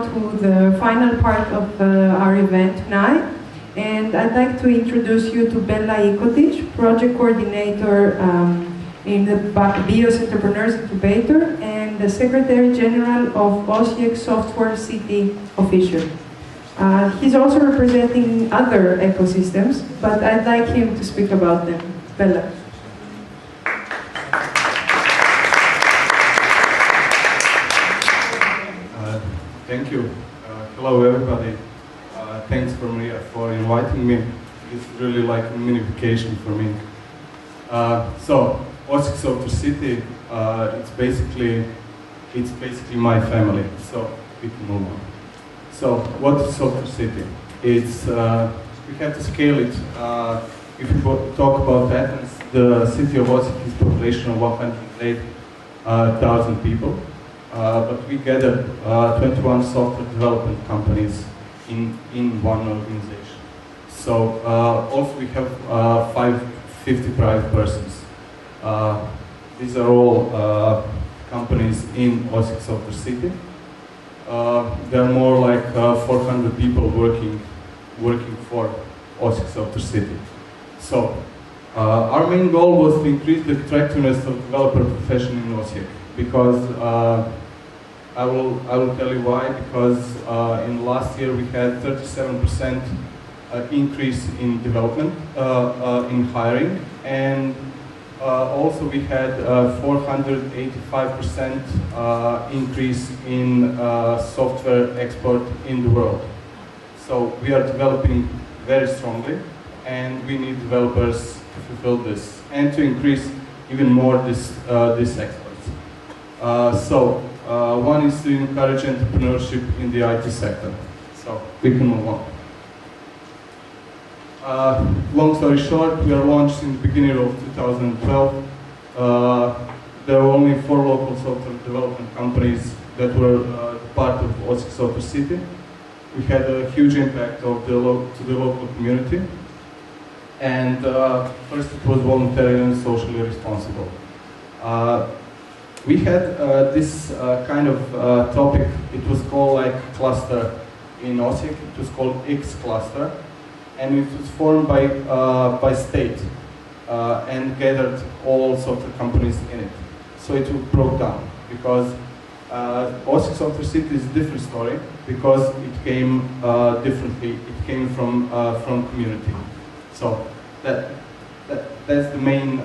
now to the final part of our event tonight. And I'd like to introduce you to Bela Ikotić, Project Coordinator in the BIOS Entrepreneurs Incubator and the Secretary General of OSIEC Software City Official. He's also representing other ecosystems, but I'd like him to speak about them. Bela. Thank you. Hello everybody. Thanks for Maria for inviting me. It's really like a mini vacation for me. So OSIEC Software City, it's basically my family. So we can move on. So what is Software City? It's we have to scale it. If we talk about Athens, the city of OSIEC is a population of 108,000 people. But we gathered 21 software development companies in one organization. So also we have 550 private persons. These are all companies in OSIEC Software City. There are more like 400 people working for OSIEC Software City. So our main goal was to increase the attractiveness of developer profession in OSIEC, because I will tell you why. Because in last year we had 37% increase in development, in hiring, and also we had 485% increase in software export in the world. So we are developing very strongly, and we need developers to fulfill this and to increase even more this exports. One is to encourage entrepreneurship in the IT sector. So we can move on. Long story short, we are launched in the beginning of 2012. There were only 4 local software development companies that were part of OSIEC Software City. We had a huge impact to the local community. And first it was voluntary and socially responsible. We had this kind of topic. It was called like cluster in OSIEC. It was called X cluster, and it was formed by state and gathered all software companies in it. So it broke down because OSIEC Software City is a different story, because it came differently. It came from community. So that's the main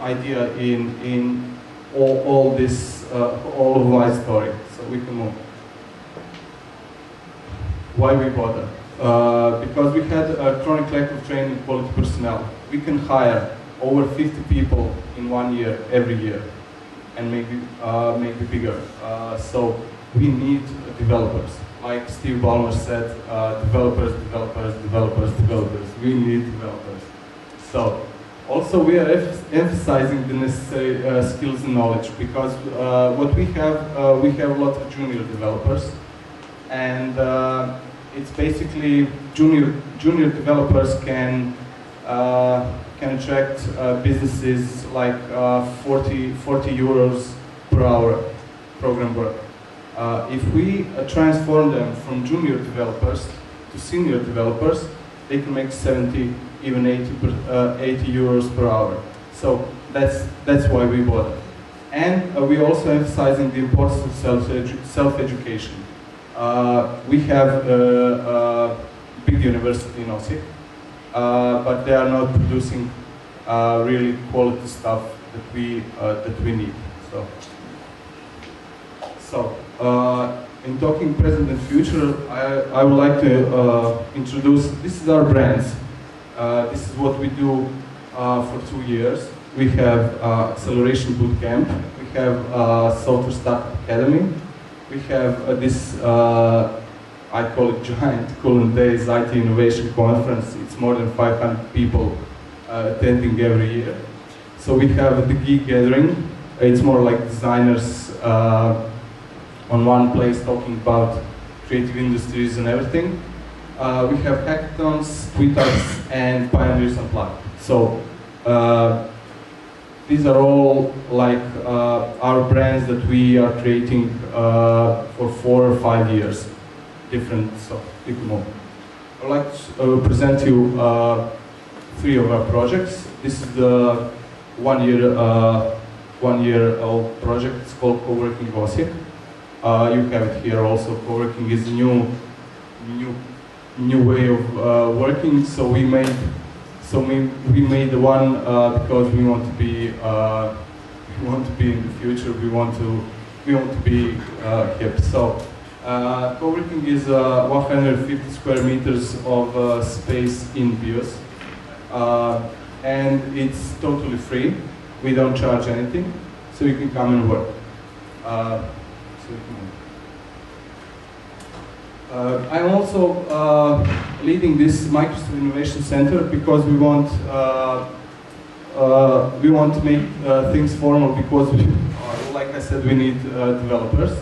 idea in all of my story. So we can move. Why we bother? Because we had a chronic lack of trained quality personnel. We can hire over 50 people in 1 year, every year, and maybe bigger. So we need developers. Like Steve Ballmer said, developers. We need developers. So also we are emphasizing the necessary skills and knowledge, because what we have a lot of junior developers, and it's basically junior developers can attract businesses like 40 euros per hour program work. If we transform them from junior developers to senior developers, they can make 70, even 80 euros per hour. So that's why we bother. And we also emphasizing the importance of self-education. We have a big university in OSIEC, but they are not producing really quality stuff that we need. So in talking present and future, I would like to introduce. This is our brands. This is what we do for 2 years. We have Acceleration Bootcamp. We have Software Startup Academy. We have this, I call it giant culent days IT Innovation Conference. It's more than 500 people attending every year. So we have the Geek Gathering. It's more like designers on one place talking about creative industries and everything. We have hackathons, tweet-ups, and Pioneers Unplugged. So these are all like our brands that we are creating for 4 or 5 years, different. So you can move. I'd like to present you 3 of our projects. This is the 1 year old project. It's called Coworking Osijek. You have it here also. Coworking is a new way of working. So we made the one because we want to be in the future. We want to be hip. So coworking is 150 square meters of space in BIOS, and it's totally free. We don't charge anything, so you can come and work. I'm also leading this Microsoft Innovation Center because we want to make things formal because, like I said, we need developers.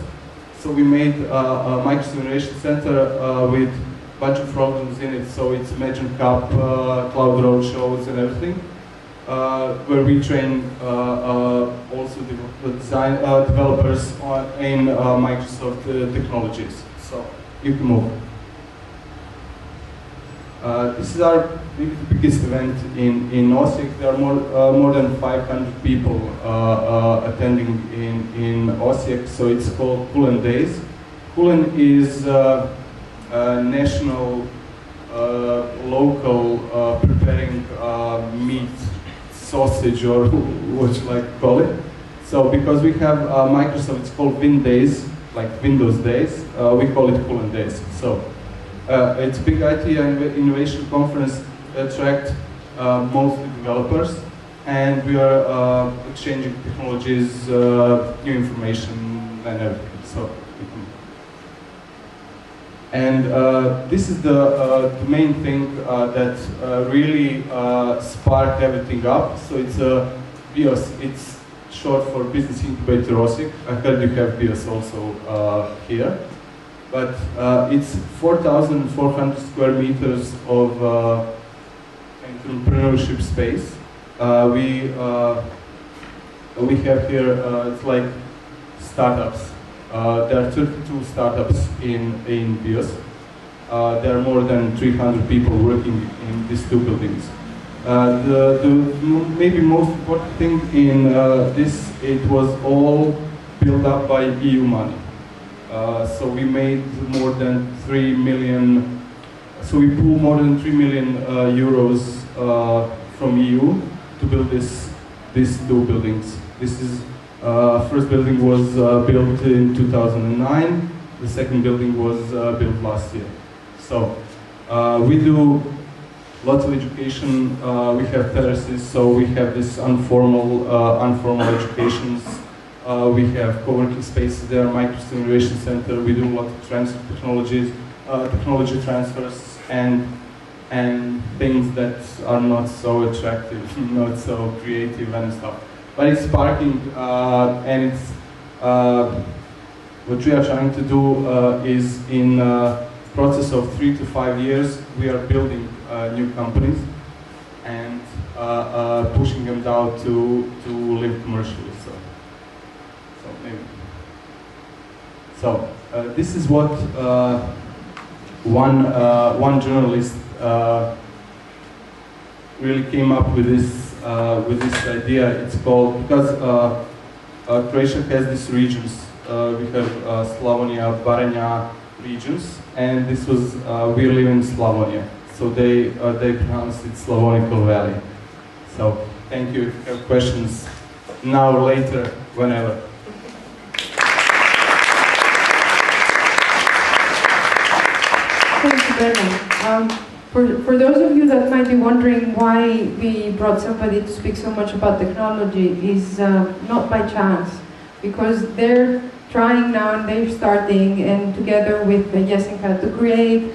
So we made a Microsoft Innovation Center with a bunch of programs in it. So it's Imagine Cup, Cloud Roadshows, and everything, where we train also the design developers in Microsoft technologies. So you can move. This is our biggest event in Osijek. There are more than 500 people attending in Osijek, so it's called Culent Days. Culent is national, local preparing meat, sausage, or what you like to call it. So because we have Microsoft, it's called Win Days, like Windows Days, we call it Culent Days. So it's a big IT innovation conference that attracts mostly developers, and we are exchanging technologies, new information, and everything. So, and this is the main thing that really sparked everything up. So it's BIOS. It's short for Business Incubator Osijek. I heard you have BIOS also here. But it's 4,400 square meters of entrepreneurship space. We have here, it's like startups. There are 32 startups in BIOS. There are more than 300 people working in these 2 buildings. The maybe most important thing in this, it was all built up by EU money. So we made more than 3 million, so we pulled more than 3 million euros from EU to build these 2 buildings. This is, first building was built in 2009, the second building was built last year. So we do lots of education, we have terraces, so we have this informal educations. We have co-working spaces there, Microsoft Innovation Center. We do a lot of transfer technology transfers, and things that are not so attractive, not so creative and stuff. But it's sparking, and it's what we are trying to do is in a process of 3 to 5 years, we are building new companies and pushing them down to live commercially. So this is what one journalist really came up with this idea. It's called, because Croatia has these regions. We have Slavonia, Baranja regions, and this was we live in Slavonia. So they pronounced it Slavonical Valley. So thank you. If you have questions now or later, whenever. Thank you, Bela. For those of you that might be wondering why we brought somebody to speak so much about technology, is not by chance, because they're trying now and they're starting, and together with Jessica, to create